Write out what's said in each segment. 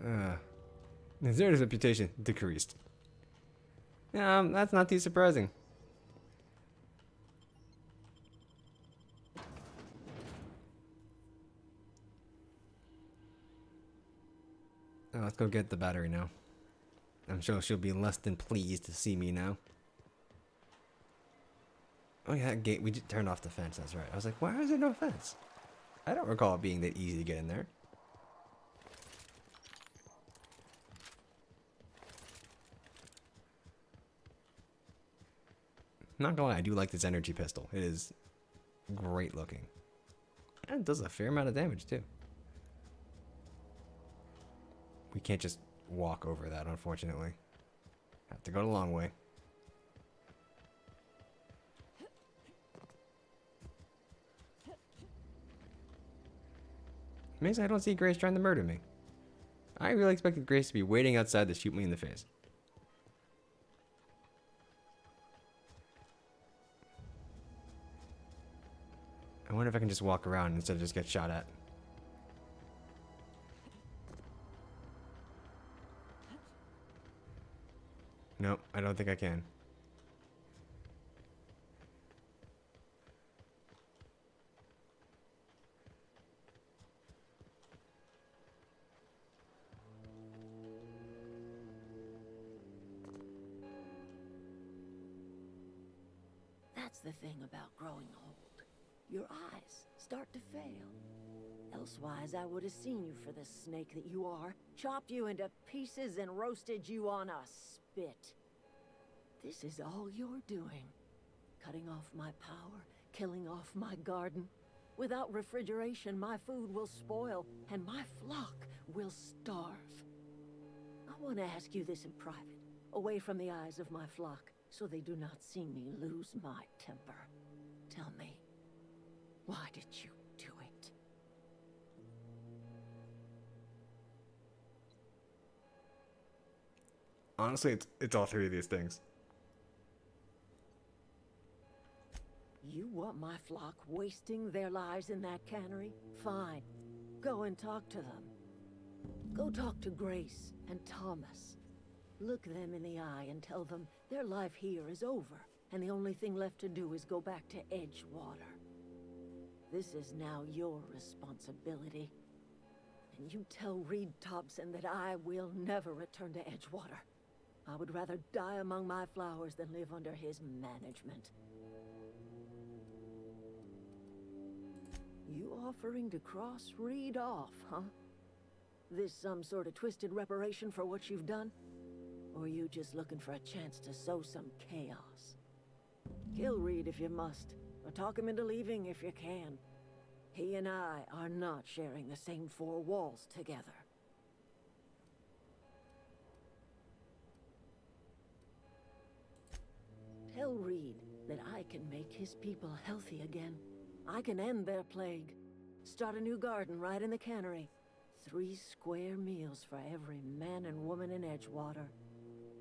Zera's reputation decreased. Yeah, that's not too surprising. Let's go get the battery now. I'm sure she'll be less than pleased to see me now. Oh yeah, that gate, we just turned off the fence, that's right. I was like, why is there no fence? I don't recall it being that easy to get in there. Not gonna lie, I do like this energy pistol. It is great looking. And it does a fair amount of damage too. We can't just walk over that, unfortunately. Have to go the long way. Amazing I don't see Grace trying to murder me. I really expected Grace to be waiting outside to shoot me in the face. I wonder if I can just walk around instead of just get shot at. Nope, I don't think I can. That's the thing about growing old. Your eyes start to fail. Elsewise, I would have seen you for the snake that you are, chopped you into pieces and roasted you on a spit. This is all you're doing. Cutting off my power, killing off my garden. Without refrigeration, my food will spoil, and my flock will starve. I want to ask you this in private, away from the eyes of my flock, so they do not see me lose my temper. Tell me, why did you do it? Honestly, it's all three of these things. You want my flock wasting their lives in that cannery? Fine. Go and talk to them. Go talk to Grace and Thomas. Look them in the eye and tell them their life here is over, and the only thing left to do is go back to Edgewater. This is now your responsibility. And you tell Reed Thompson that I will never return to Edgewater. I would rather die among my flowers than live under his management. You offering to cross Reed off, huh? This some sort of twisted reparation for what you've done? Or are you just looking for a chance to sow some chaos? Kill Reed if you must, or talk him into leaving if you can. He and I are not sharing the same four walls together. Tell Reed that I can make his people healthy again. I can end their plague. Start a new garden right in the cannery. 3 square meals for every man and woman in Edgewater.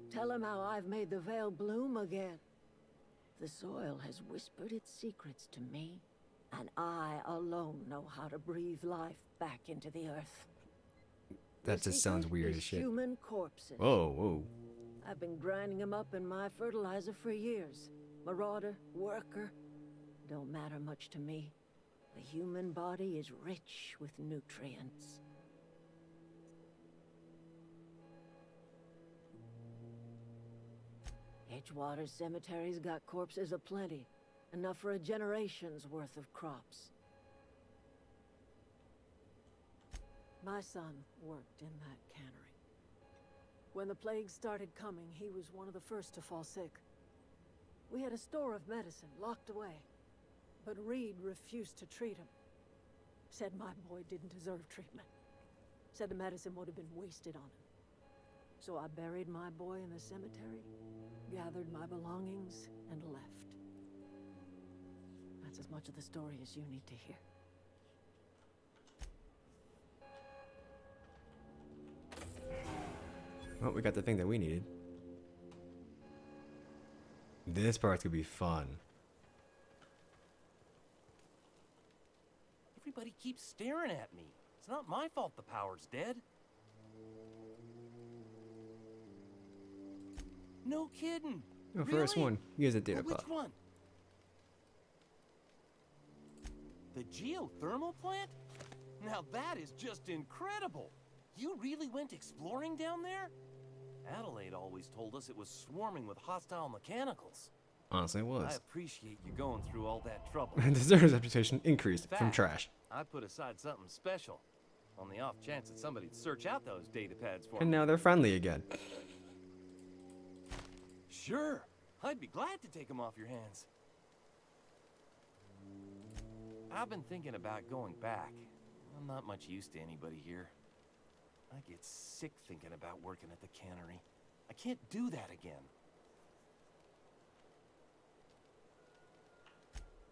Tell him how I've made the Vale bloom again. The soil has whispered its secrets to me, and I alone know how to breathe life back into the earth. That just sounds weird as shit. Human corpses. Whoa, whoa. I've been grinding them up in my fertilizer for years. Marauder, worker, don't matter much to me. The human body is rich with nutrients. Edgewater Cemetery's got corpses aplenty. Enough for a generation's worth of crops. My son worked in that cannery. When the plague started coming, he was one of the first to fall sick. We had a store of medicine locked away, but Reed refused to treat him. Said my boy didn't deserve treatment. Said the medicine would have been wasted on him. So I buried my boy in the cemetery, gathered my belongings, and left. That's as much of the story as you need to hear. Well, we got the thing that we needed. This part's gonna be fun. Everybody keeps staring at me. It's not my fault the power's dead. No kidding. Oh, first Really? one. Use a data Which pod. one? The geothermal plant? Now that is just incredible. You really went exploring down there? Adelaide always told us it was swarming with hostile mechanicals. Honestly, it I was. appreciate you going through all that trouble. Deserves reputation increased from Fact, trash. I put aside something special, on the off chance that somebody'd search out those data pads for And me. now they're friendly again. Sure, I'd be glad to take them off your hands. I've been thinking about going back. I'm not much use to anybody here. I get sick thinking about working at the cannery. I can't do that again.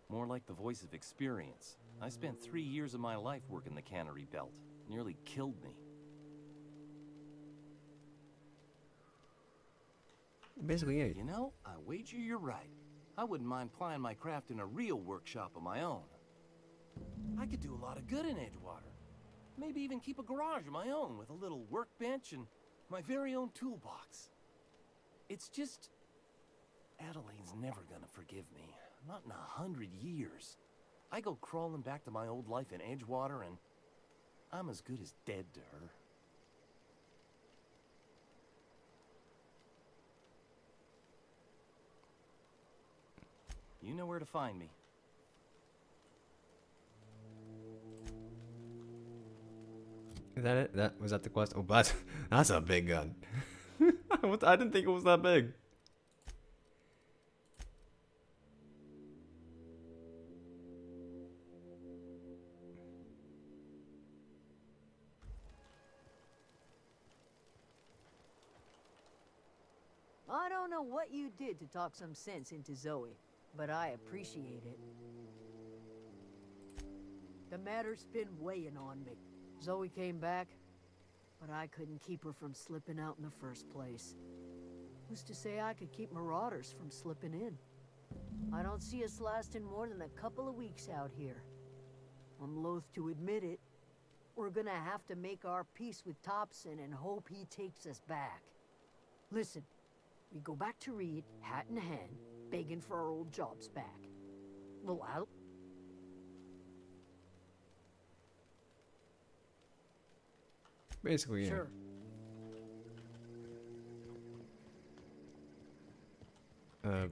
More like the voice of experience. I spent 3 years of my life working the cannery belt. Nearly killed me. Basically, yeah. You know, I wager you're right. I wouldn't mind plying my craft in a real workshop of my own. I could do a lot of good in Edgewater. Maybe even keep a garage of my own with a little workbench and my very own toolbox. It's just... Adelaide's never gonna forgive me. Not in 100 years. I go crawling back to my old life in Edgewater and I'm as good as dead to her. You know where to find me. Is that it? Was that the quest? Oh, that's a big gun. I didn't think it was that big. I don't know what you did to talk some sense into Zoe, but I appreciate it. The matter's been weighing on me. Zoe came back, but I couldn't keep her from slipping out in the first place. Who's to say I could keep marauders from slipping in? I don't see us lasting more than a couple of weeks out here. I'm loath to admit it. We're gonna have to make our peace with Thompson and hope he takes us back. Listen, we go back to Reed, hat in hand, begging for our old jobs back. Well, I'll... Basically, yeah. Sure.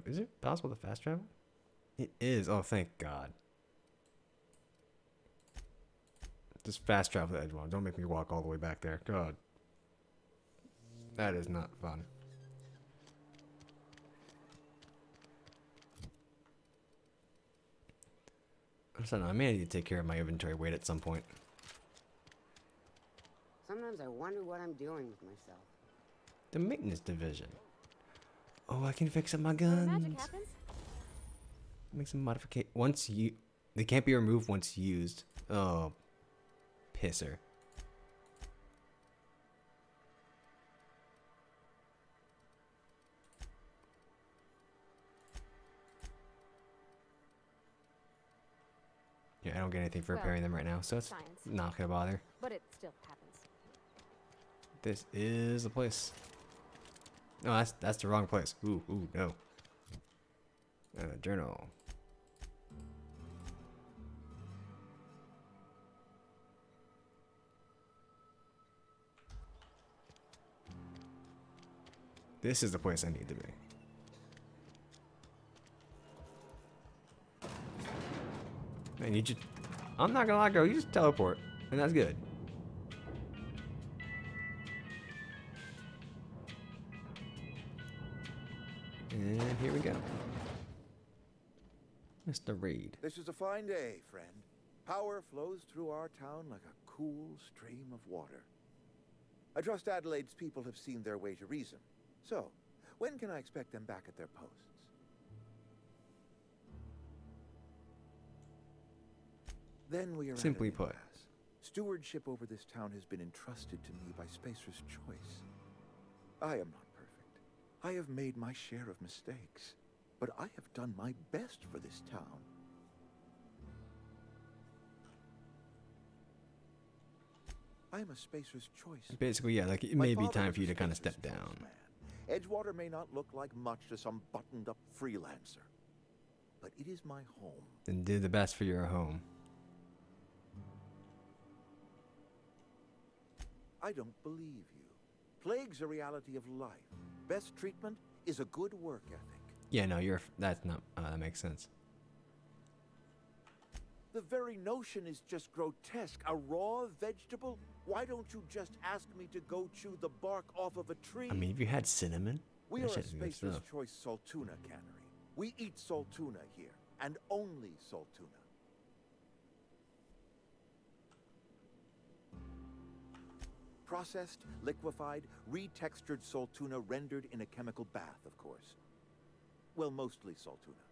Is it possible to fast travel? It is. Oh, thank God. Just fast travel to Edgewater. Don't make me walk all the way back there. God. That is not fun. I may need to take care of my inventory weight at some point. Sometimes I wonder what I'm doing with myself. The maintenance division. Oh, I can fix up my Where guns. magic happens? Make some modification. They can't be removed once used. Oh, pisser. Yeah, I don't get anything for Well, repairing them right now, so it's science. not gonna bother. But it still happens. This is the place. No, that's the wrong place. Ooh, no. Journal. This is the place I need to be. Man, you just... I'm not gonna lie, girl. You just teleport, and that's good. And here we go. Mr. Reed. This is a fine day, friend. Power flows through our town like a cool stream of water. I trust Adelaide's people have seen their way to reason. So, when can I expect them back at their posts? Then we are Simply at an put. impasse. Stewardship over this town has been entrusted to me by Spacer's choice. I am not perfect. I have made my share of mistakes, but I have done my best for this town. I'm a Spacer's Choice. Basically, yeah, like it My may be father time was for you a to kind of Spacer's step Choice down. man. Edgewater may not look like much to some buttoned-up freelancer, but it is my home. And do the best for your home. I don't believe you. Plague's a reality of life. Best treatment is a good work ethic. Yeah, no, that's not, that makes sense. The very notion is just grotesque. A raw vegetable? Why don't you just ask me to go chew the bark off of a tree? I mean, if you had cinnamon, We that are a shit's good Spacer's stuff. Choice Saltuna cannery. We eat Saltuna here, and only Saltuna. Processed, liquefied, retextured Saltuna rendered in a chemical bath, of course. Well, mostly Saltuna.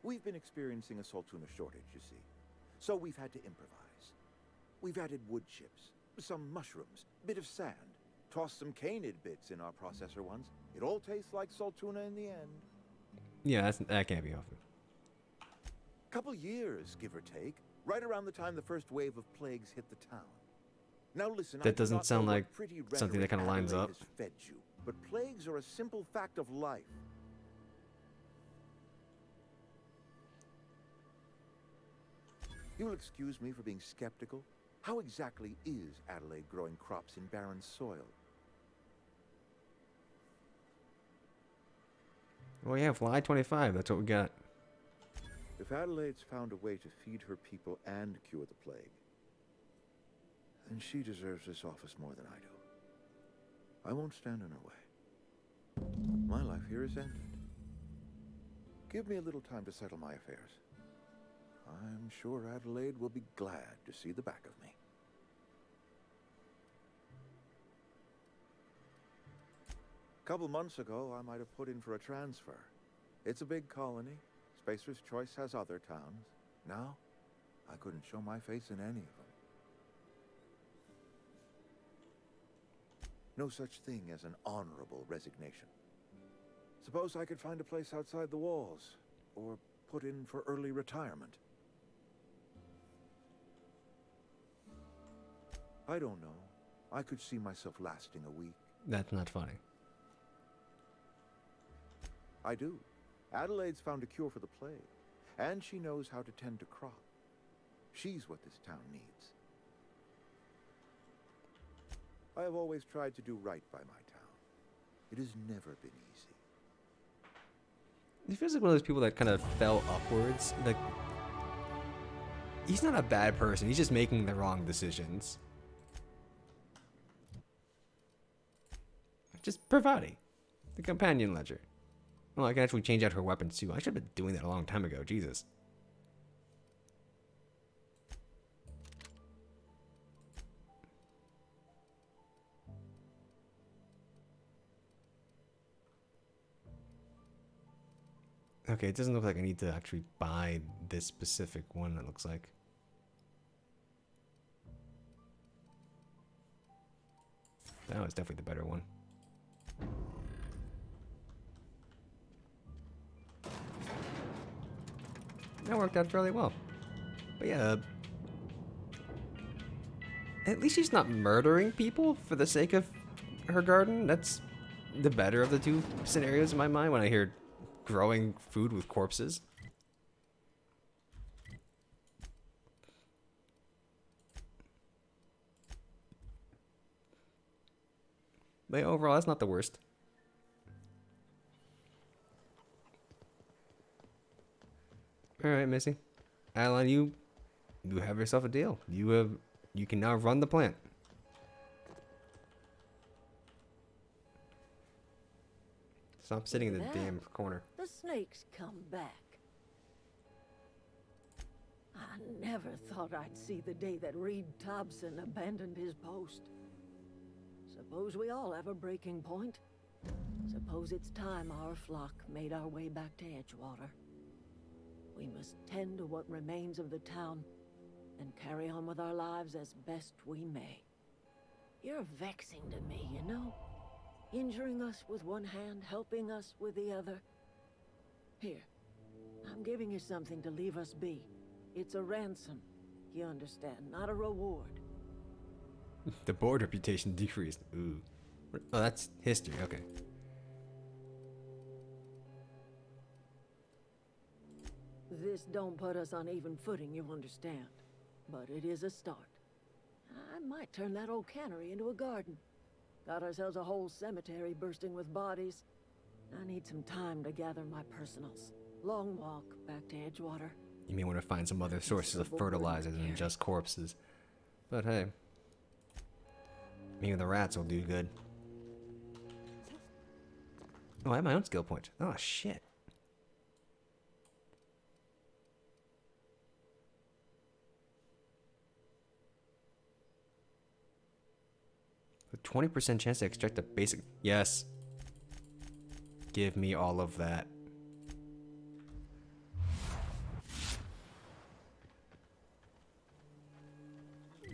We've been experiencing a Saltuna shortage, you see. So we've had to improvise. We've added wood chips, some mushrooms, bit of sand, tossed some canid bits in our processor once. It all tastes like Saltuna in the end. Yeah, that can't be off. Couple years, give or take, right around the time the first wave of plagues hit the town. Now listen, That I do doesn't not sound know what like pretty something that rhetoric kinda lines Adelaide up. has fed you, but plagues are a simple fact of life. You'll excuse me for being skeptical. How exactly is Adelaide growing crops in barren soil? Well, yeah, Fly 25, that's what we got. If Adelaide's found a way to feed her people and cure the plague, then she deserves this office more than I do. I won't stand in her way. My life here is ended. Give me a little time to settle my affairs. I'm sure Adelaide will be glad to see the back of me. A couple months ago, I might have put in for a transfer. It's a big colony. Spacer's Choice has other towns. Now, I couldn't show my face in any of them. No such thing as an honorable resignation. Suppose I could find a place outside the walls, or put in for early retirement. I don't know. I could see myself lasting a week. That's not funny. I do. Adelaide's found a cure for the plague, and she knows how to tend to crop. She's what this town needs. I have always tried to do right by my town. It has never been easy. He feels like one of those people that kind of fell upwards. Like, he's not a bad person. He's just making the wrong decisions. Just Pravati, the companion ledger. Well, I can actually change out her weapons too. I should have been doing that a long time ago. Jesus. Okay, it doesn't look like I need to actually buy this specific one, it looks like. That was definitely the better one. That worked out fairly well. But yeah, at least she's not murdering people for the sake of her garden. That's the better of the two scenarios in my mind when I hear growing food with corpses. But overall, that's not the worst. All right, Missy. Adeline, you have yourself a deal. You can now run the plant. Stop sitting in the Look at that. damn corner. The snakes come back. I never thought I'd see the day that Reed Thompson abandoned his post. Suppose we all have a breaking point. Suppose it's time our flock made our way back to Edgewater. We must tend to what remains of the town and carry on with our lives as best we may. You're vexing to me, you know? Injuring us with one hand, helping us with the other. Here, I'm giving you something to leave us be. It's a ransom, you understand, not a reward. The board reputation decreased. Ooh. Oh, that's history. Okay. This don't put us on even footing, you understand. But it is a start. I might turn that old cannery into a garden. Got ourselves a whole cemetery bursting with bodies. I need some time to gather my personals. Long walk back to Edgewater. You may want to find some other sources of fertilizer than just corpses. But hey. Maybe the rats will do good. Oh, I have my own skill point. Oh, shit. A 20% chance to extract a basic... Yes. Give me all of that.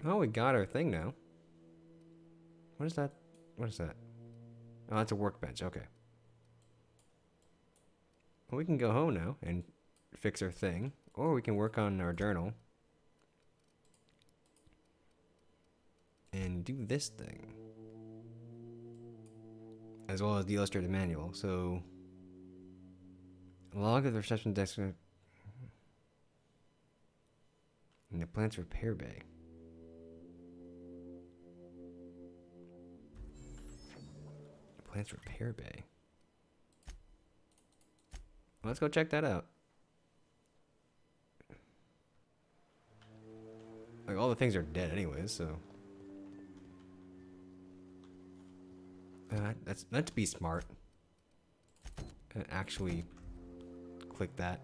Oh, we got our thing now. What is that? What is that? Oh, that's a workbench. Okay. Well, we can go home now and fix our thing. Or we can work on our journal. And do this thing. As well as the illustrated manual. So... Log of the reception desk... In the plant's repair bay. Plant's repair bay. Let's go check that out. Like, all the things are dead anyways, so... let's be smart. And actually click that.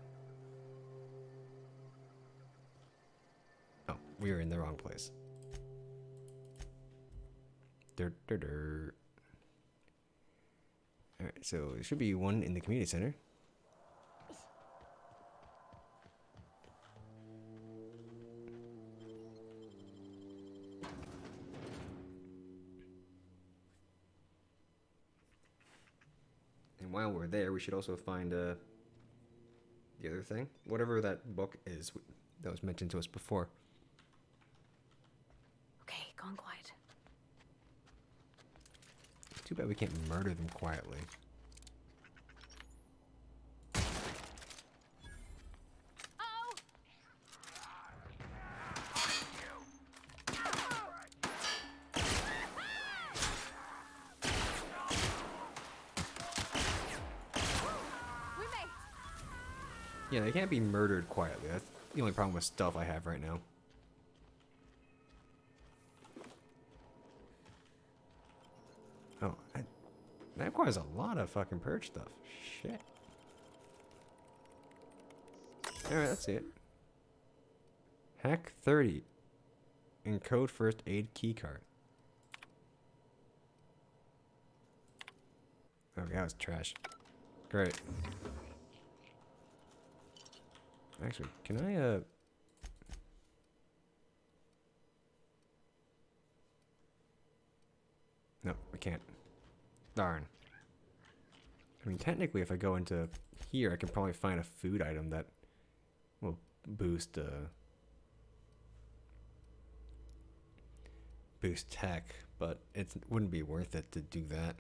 Oh, we were in the wrong place. Alright, so there should be one in the community center. And while we're there, we should also find the other thing. Whatever that book is that was mentioned to us before. Okay, gone quiet. Too bad we can't murder them quietly. Oh! We made. Yeah, they can't be murdered quietly. That's the only problem with stuff I have right now. Oh, that requires a lot of fucking purge stuff. Shit. Alright, let's see it. Hack 30. Encode first aid keycard. Okay, that was trash. Great. Actually, can I, No, I can't. Darn. I mean, technically, if I go into here, I can probably find a food item that will boost, boost tech, but it wouldn't be worth it to do that.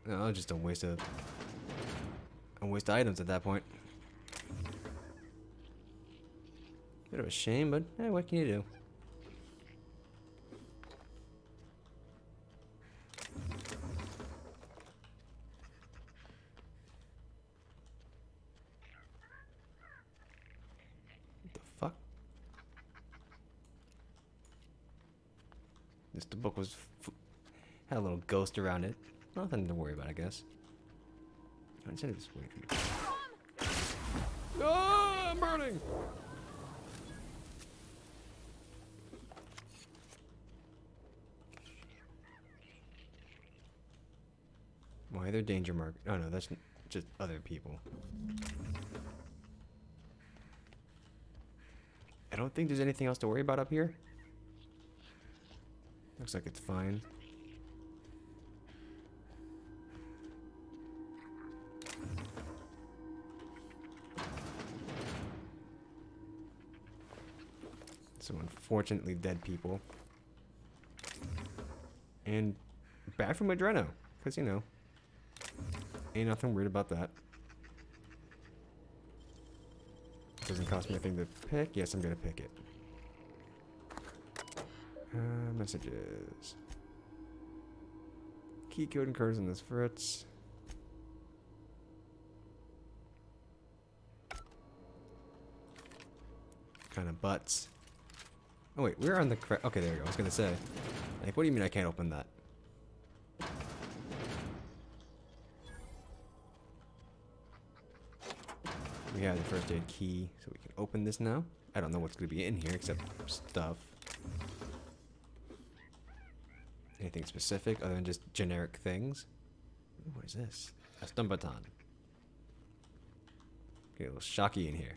No, just a waste of items at that point. Bit of a shame, but hey, what can you do? What the fuck? The book was had a little ghost around it. Nothing to worry about, I guess. Instead of just waiting for you. Oh, I'm burning! Why are there danger mark? Oh no, that's just other people. I don't think there's anything else to worry about up here. Looks like it's fine. Some unfortunately dead people. And back from Adreno. Because, you know, ain't nothing weird about that. Doesn't cost me a thing to pick. Yes, I'm going to pick it. Messages. Key code occurs in this Fritz. Kind of butts. Oh wait, we're on the correct. Okay, there we go. I was gonna say, like, what do you mean I can't open that? We have the first aid key, so we can open this now. I don't know what's gonna be in here except stuff. Anything specific other than just generic things? Ooh, what is this? A stun baton. Okay, a little shocky in here.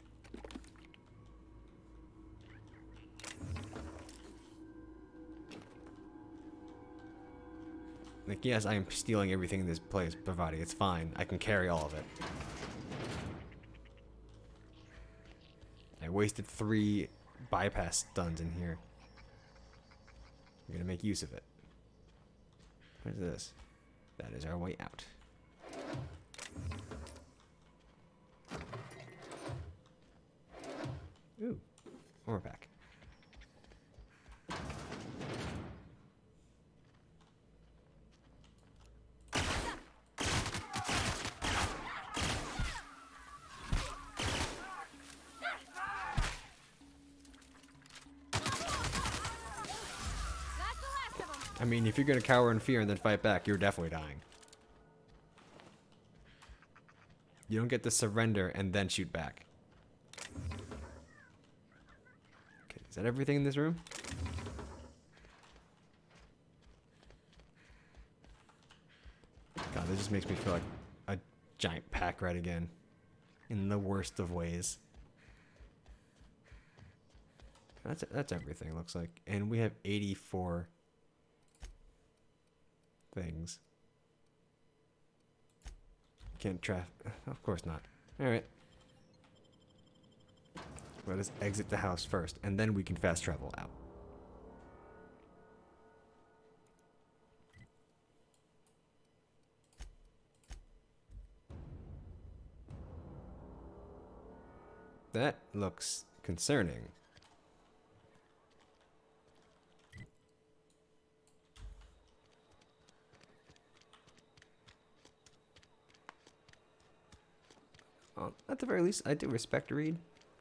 Like, yes, I am stealing everything in this place, Bravati. It's fine. I can carry all of it. I wasted 3 bypass stuns in here. I'm gonna make use of it. What is this? That is our way out. Ooh, more pack. I mean, if you're gonna cower in fear and then fight back, you're definitely dying. You don't get to surrender and then shoot back. Okay, is that everything in this room? God, this just makes me feel like a giant pack rat again. In the worst of ways. That's everything, it looks like. And we have 84 things. Can't of course not. Alright. Let us exit the house first, and then we can fast travel out. That looks concerning. Well, at the very least, I do respect Reed.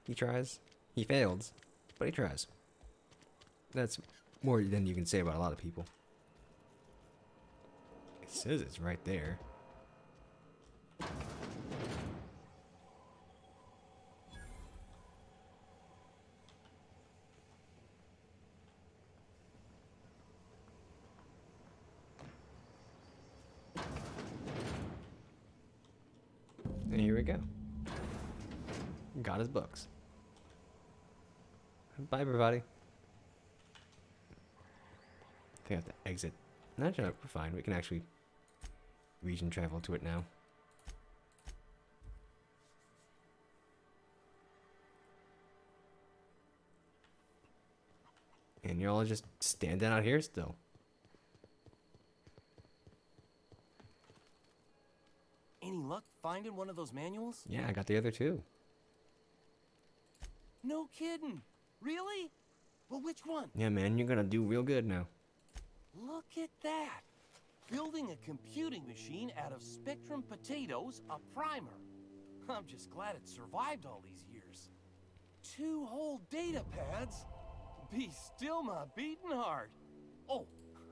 He tries. He fails, but he tries. That's more than you can say about a lot of people. It says it's right there. And here we go. Got his books. Bye, everybody. I think I have to exit. No, we're fine. We can actually region travel to it now. And you're all just standing out here still. Any luck finding one of those manuals? Yeah, I got the other 2. No kidding. Really? Well, which one? Yeah, man, you're gonna do real good now. Look at that. Building a computing machine out of Spectrum potatoes, a primer. I'm just glad it survived all these years. 2 whole data pads? Be still my beating heart. Oh,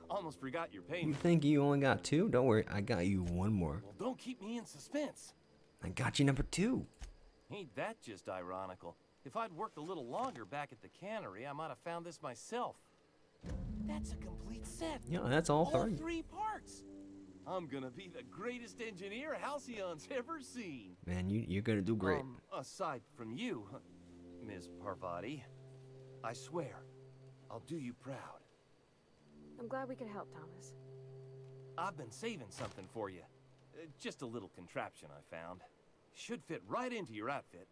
almost forgot your You payment. think you only got 2? Don't worry, I got you 1 more. Well, don't keep me in suspense. I got you number 2. Ain't that just ironical? If I'd worked a little longer back at the cannery, I might have found this myself. That's a complete set. Yeah, that's all 3. 3 parts. I'm gonna be the greatest engineer Halcyon's ever seen. Man, you're gonna do great. Aside from you, Ms. Parvati, I swear, I'll do you proud. I'm glad we could help, Thomas. I've been saving something for you. Just a little contraption I found. Should fit right into your outfit.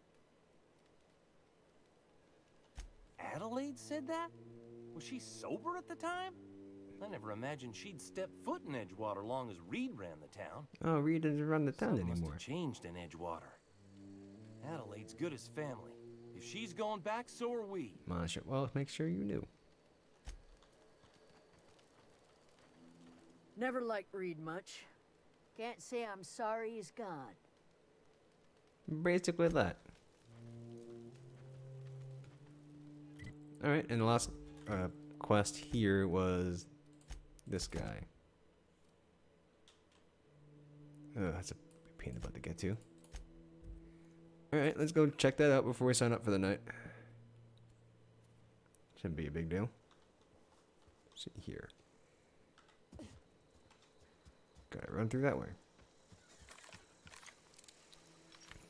Adelaide said that? Was she sober at the time? I never imagined she'd step foot in Edgewater long as Reed ran the town. Oh, Reed doesn't run the town Something must anymore. have changed in Edgewater. Adelaide's good as family. If she's going back, so are we. Masha, well, make sure you knew. Never liked Reed much. Can't say I'm sorry he's gone. Basically that. Alright, and the last quest here was this guy. That's a pain in the butt to get to. Alright, let's go check that out before we sign up for the night. Shouldn't be a big deal. Let's see here. Gotta run through that way.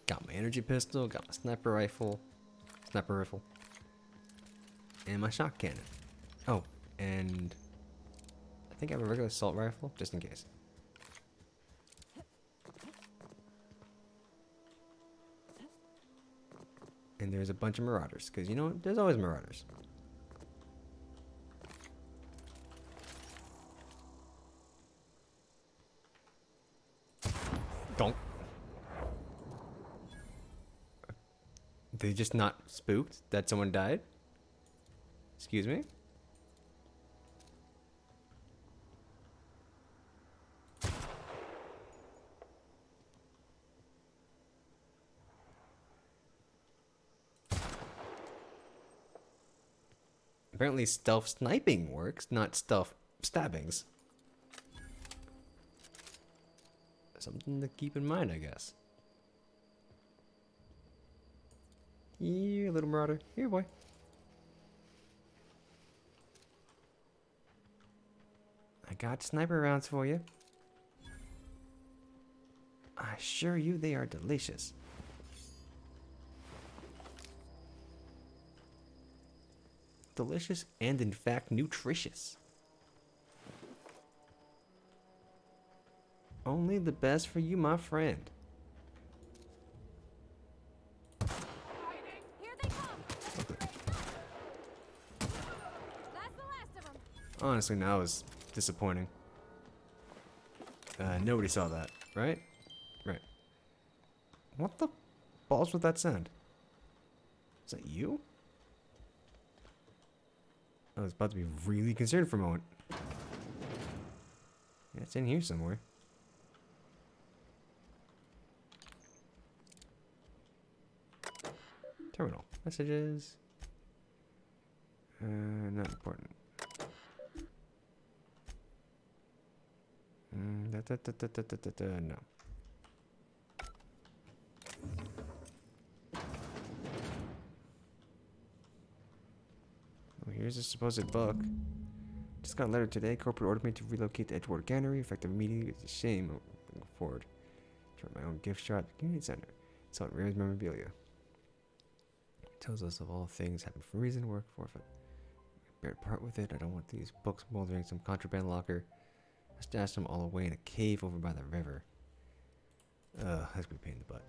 Got my energy pistol, got my sniper rifle, and my shock cannon. Oh, and I think I have a regular assault rifle, just in case. And there's a bunch of marauders, because you know, there's always marauders. Don't. They just not spooked that someone died? Excuse me? Apparently stealth sniping works, not stealth stabbings. Something to keep in mind, I guess. Here, little marauder. Here, boy. I got sniper rounds for you. I assure you they are delicious. Delicious and, in fact, nutritious. Only the best for you, my friend. Here they come! That's the last of them. Honestly, now is disappointing. Nobody saw that, right? Right. What the balls was that sound? Is that you? I was about to be really concerned for a moment. Yeah, it's in here somewhere. Terminal. Messages. Not important. No. Oh, here's a supposed book. Just got a letter today. Corporate ordered me to relocate to Edgewater Cannery, effective immediately. It's a shame. Moving forward. Try my own gift shop. Community center. Selling rare memorabilia. It tells us of all things happen for a reason. Work forfeit. Bear part with it. I don't want these books moldering some contraband locker. I stashed them all away in a cave over by the river. That's gonna be a pain in the butt.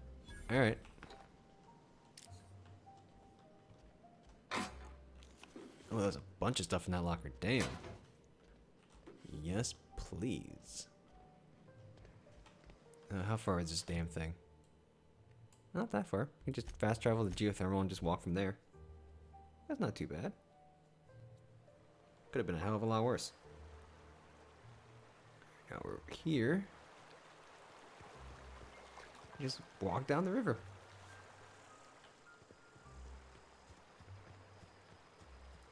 Alright. Oh, there's a bunch of stuff in that locker. Damn. Yes, please. How far is this damn thing? Not that far. You can just fast travel to geothermal and just walk from there. That's not too bad. Could have been a hell of a lot worse. Now we're here. Just walk down the river.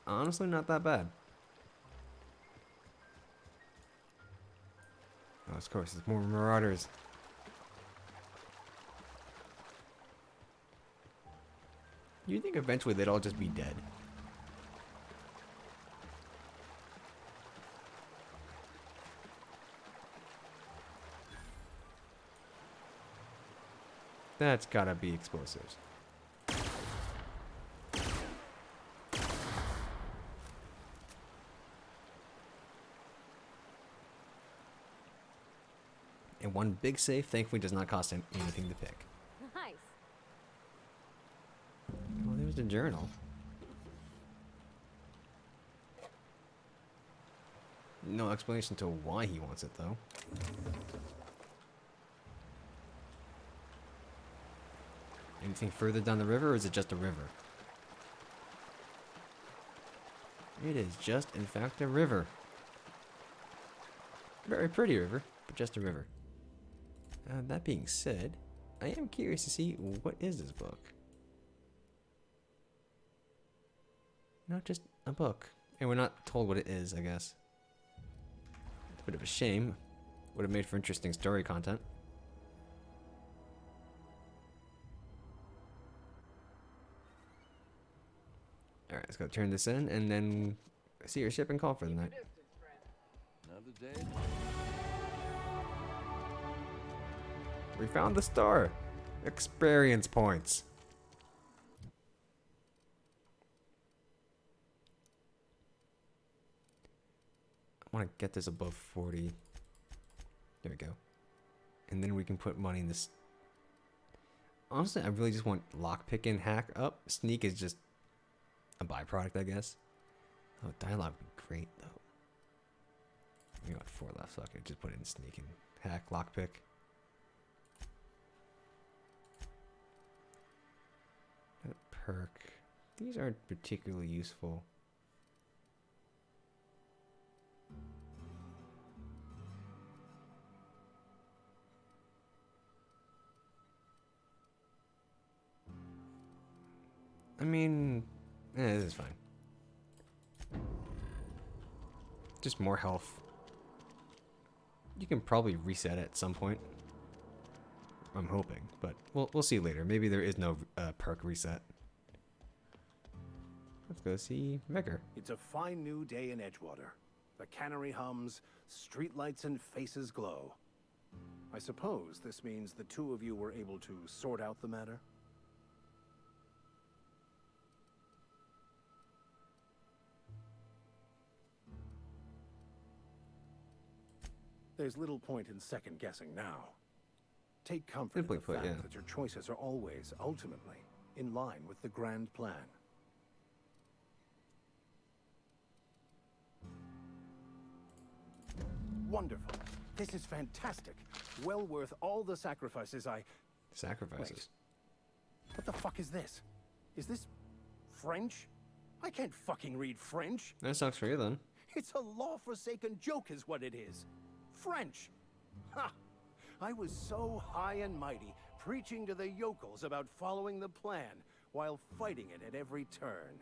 Honestly, not that bad. Oh, of course, there's more marauders. You'd think eventually they'd all just be dead. That's gotta be explosives. And one big safe, thankfully, does not cost anything to pick. Nice. Well, there's the journal. No explanation to why he wants it, though. Anything further down the river, or is it just a river? It is just, in fact, a river. Very pretty river, but just a river. That being said, I am curious to see what is this book. Not just a book. And we're not told what it is, I guess. It's a bit of a shame. Would have made for interesting story content. Alright, let's go turn this in and then see your ship and call for the night. Another day. We found the star. Experience points. I want to get this above 40. There we go. And then we can put money in this. Honestly, I really just want lockpick and hack up. Sneak is just a byproduct, I guess. Oh, dialogue would be great, though. We got 4 left, so I could just put in sneak and hack, lockpick. That perk. These aren't particularly useful. I mean, this is fine. Just more health. You can probably reset at some point. I'm hoping, but we'll see later. Maybe there is no perk reset. Let's go see Vicar. It's a fine new day in Edgewater. The cannery hums, streetlights and faces glow. I suppose this means the two of you were able to sort out the matter? There's little point in second guessing now. Take comfort Simply in the put, fact yeah. that your choices are always, ultimately, in line with the grand plan. Wonderful. This is fantastic. Well worth all the sacrifices I... Sacrifices. What the fuck is this? Is this French? I can't fucking read French. That sucks for you then. It's a law-forsaken joke is what it is. French. Ha! I was so high and mighty, preaching to the yokels about following the plan, while fighting it at every turn.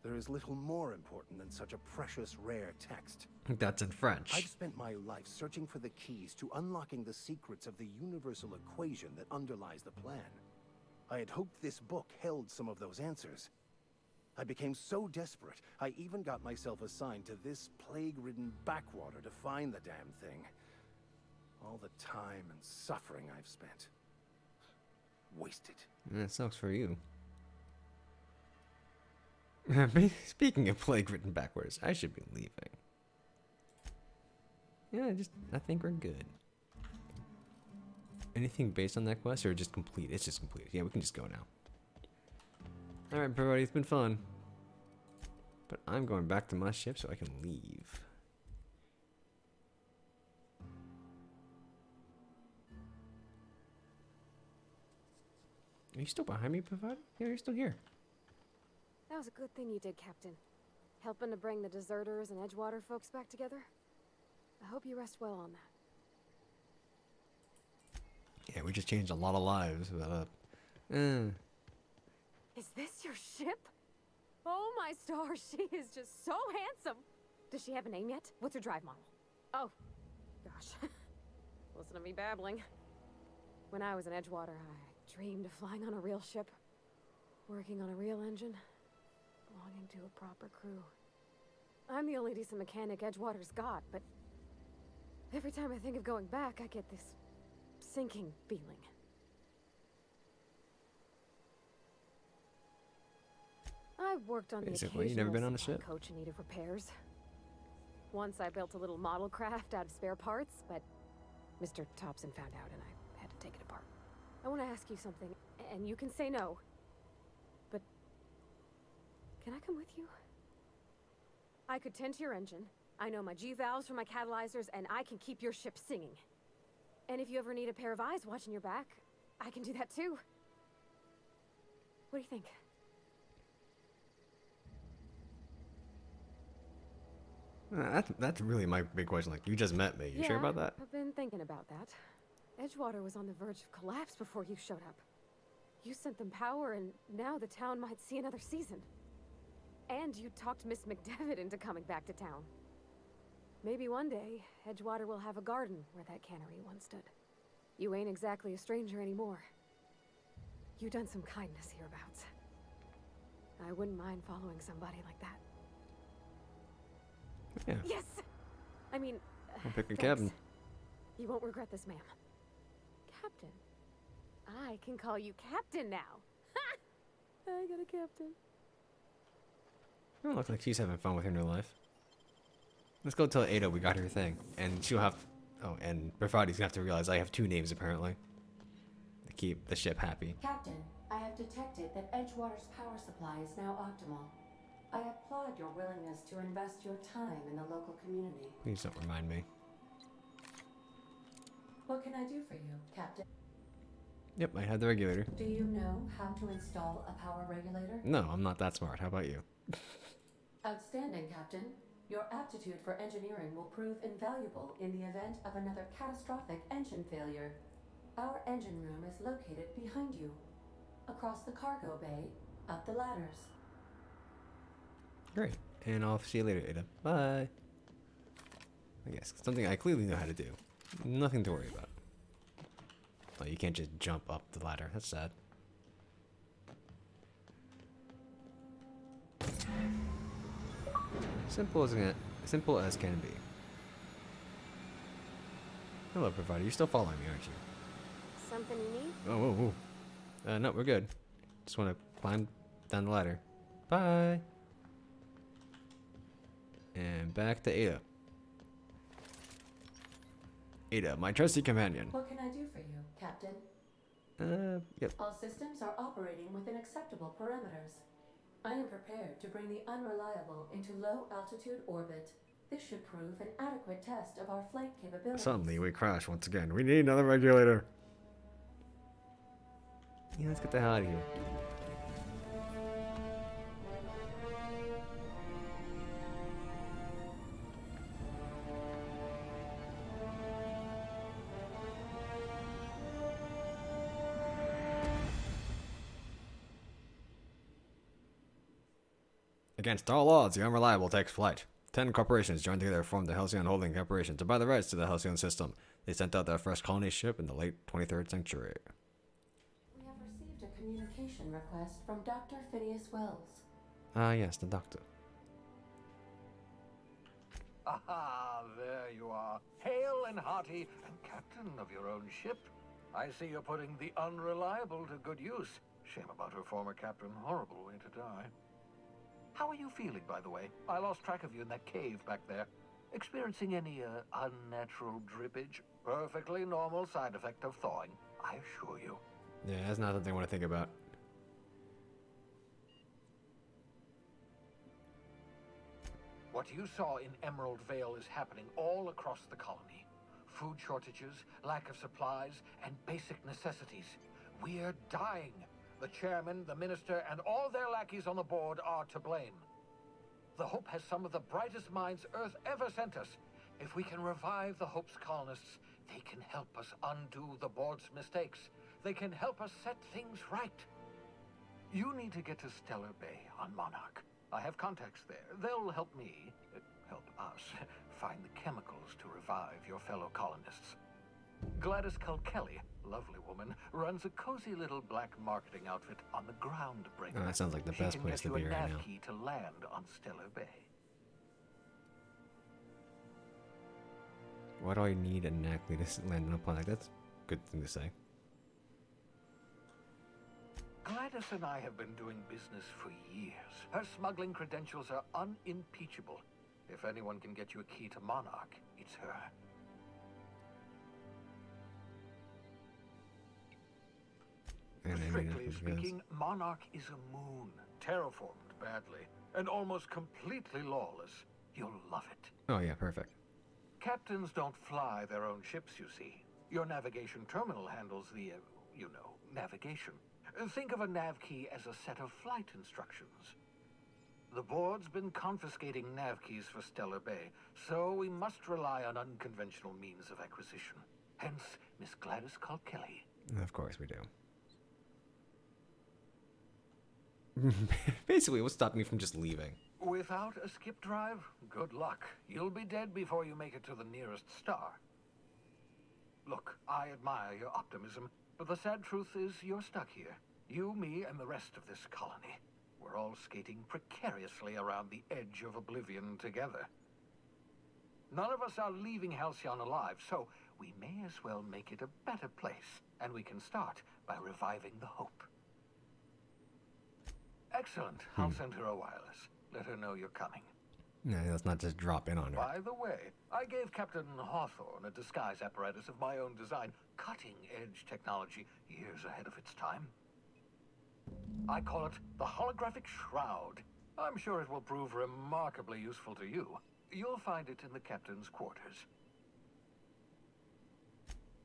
There is little more important than such a precious, rare text. That's in French. I've spent my life searching for the keys to unlocking the secrets of the universal equation that underlies the plan. I had hoped this book held some of those answers. I became so desperate, I even got myself assigned to this plague-ridden backwater to find the damn thing. All the time and suffering I've spent. Wasted. That sucks for you. Speaking of plague written backwards, I should be leaving. Yeah, I think we're good. Anything based on that quest or just complete? It's just complete. Yeah, we can just go now. Alright, everybody, it's been fun. But I'm going back to my ship so I can leave. Are you still behind me, Provider? Yeah, you're still here. That was a good thing you did, Captain. Helping to bring the deserters and Edgewater folks back together. I hope you rest well on that. Yeah, we just changed a lot of lives. But, Is this your ship? Oh my stars, she is just so handsome. Does she have a name yet? What's her drive model? Oh, gosh. Listen to me babbling. When I was in Edgewater, I dreamed of flying on a real ship, working on a real engine, belonging to a proper crew. I'm the only decent mechanic Edgewater's got, but every time I think of going back, I get this sinking feeling. I've worked on Basically, the you never been on a occasional ship? supply coach in need of repairs. Once I built a little model craft out of spare parts, but Mr. Thompson found out and I had to take it apart. I want to ask you something, and you can say no. Can I come with you? I could tend to your engine. I know my G-valves from my catalyzers, and I can keep your ship singing. And if you ever need a pair of eyes watching your back, I can do that too. What do you think? That's really my big question. Like, you just met me. You sure about that? I've been thinking about that. Edgewater was on the verge of collapse before you showed up. You sent them power, and now the town might see another season. And you talked Miss McDevitt into coming back to town. Maybe one day, Edgewater will have a garden where that cannery once stood. You ain't exactly a stranger anymore. You've done some kindness hereabouts. I wouldn't mind following somebody like that. Yeah. Yes! I mean, I'll pick a thanks. captain. You won't regret this, ma'am. Captain. I can call you Captain now. Ha! I got a captain. It looks like she's having fun with her new life. Let's go tell Ada we got her thing. And she'll have... Oh, and Bravati's gonna have to realize I have 2 names, apparently. To keep the ship happy. Captain, I have detected that Edgewater's power supply is now optimal. I applaud your willingness to invest your time in the local community. Please don't remind me. What can I do for you, Captain? Yep, I had the regulator. Do you know how to install a power regulator? No, I'm not that smart. How about you? Outstanding, Captain. Your aptitude for engineering will prove invaluable in the event of another catastrophic engine failure. Our engine room is located behind you, across the cargo bay, up the ladders. Great. And I'll see you later, Ada. Bye. I guess something I clearly know how to do. Nothing to worry about. Oh, you can't just jump up the ladder. That's sad. Simple as can be. Hello, provider. You're still following me, aren't you? Something you need? Oh, whoa, whoa. No, we're good. Just want to climb down the ladder. Bye. And back to Ada. Ada, my trusty companion. What can I do for you, Captain? Yep. All systems are operating within acceptable parameters. I am prepared to bring the unreliable into low-altitude orbit. This should prove an adequate test of our flight capabilities. Suddenly, we crash once again. We need another regulator. Yeah, let's get the hell out of here. Against all odds, the Unreliable takes flight. 10 corporations joined together to form the Halcyon Holding Corporation to buy the rights to the Halcyon system. They sent out their first colony ship in the late 23rd century. We have received a communication request from Dr. Phineas Wells. Ah, yes, the doctor. Aha, there you are. Hale and hearty, and captain of your own ship. I see you're putting the Unreliable to good use. Shame about her former captain. Horrible way to die. How are you feeling, by the way? I lost track of you in that cave back there. Experiencing any, unnatural drippage? Perfectly normal side effect of thawing, I assure you. Yeah, that's not something I want to think about. What you saw in Emerald Vale is happening all across the colony. Food shortages, lack of supplies, and basic necessities. We're dying. The chairman, the minister, and all their lackeys on the board are to blame. The Hope has some of the brightest minds Earth ever sent us. If we can revive the Hope's colonists, they can help us undo the board's mistakes. They can help us set things right. You need to get to Stellar Bay on Monarch. I have contacts there. They'll help me, help us, find the chemicals to revive your fellow colonists. Gladys Culkelly, lovely woman, runs a cozy little black marketing outfit on the Groundbreaker. Oh, that sounds like the best place to be right now. She can get you a nav key to land on Stellar Bay. Why do I need a knackly to land on a planet? That's a good thing to say. Gladys and I have been doing business for years. Her smuggling credentials are unimpeachable. If anyone can get you a key to Monarch, it's her. Strictly speaking, Monarch is a moon, terraformed badly. and almost completely lawless. You'll love it. Oh yeah, perfect. Captains don't fly their own ships, you see. Your navigation terminal handles the, navigation. Think of a nav key as a set of flight instructions. The board's been confiscating nav keys for Stellar Bay, so we must rely on unconventional means of acquisition. Hence, Miss Gladys Kilkelly. Of course we do. Basically, what's stopping me from just leaving? Without a skip drive, good luck. You'll be dead before you make it to the nearest star. Look, I admire your optimism, but the sad truth is you're stuck here. You, me, and the rest of this colony. We're all skating precariously around the edge of oblivion together. None of us are leaving Halcyon alive, so we may as well make it a better place, and we can start by reviving the hope. Excellent. I'll send her a wireless. Let her know you're coming. No, let's not just drop in on her. By the way, I gave Captain Hawthorne a disguise apparatus of my own design, cutting-edge technology years ahead of its time. I call it the Holographic Shroud. I'm sure it will prove remarkably useful to you. You'll find it in the captain's quarters.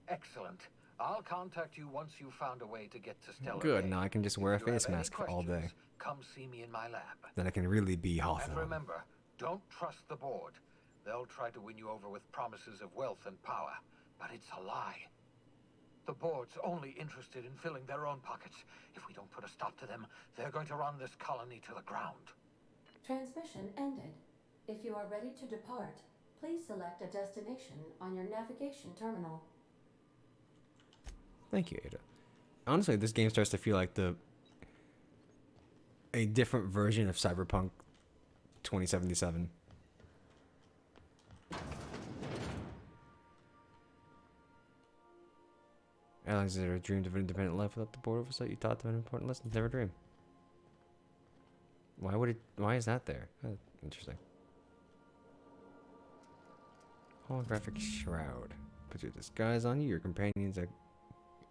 Excellent. I'll contact you once you've found a way to get to Stellar Good, Bay. now I can just wear a If you have face any mask all day. questions, come see me in my lab. Then I can really be And Hawthorne. remember, don't trust the board. They'll try to win you over with promises of wealth and power, but it's a lie. The board's only interested in filling their own pockets. If we don't put a stop to them, they're going to run this colony to the ground. Transmission ended. If you are ready to depart, please select a destination on your navigation terminal. Thank you, Ada. Honestly, this game starts to feel like a different version of Cyberpunk 2077. Alexander dreamed of an independent life without the board oversight. You taught them an important lesson. Never dream. Why is that there? Oh, interesting. Holographic shroud. Put your disguise on you. Your companions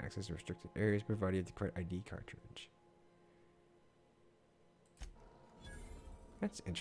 access restricted areas provided the correct ID cartridge. That's interesting.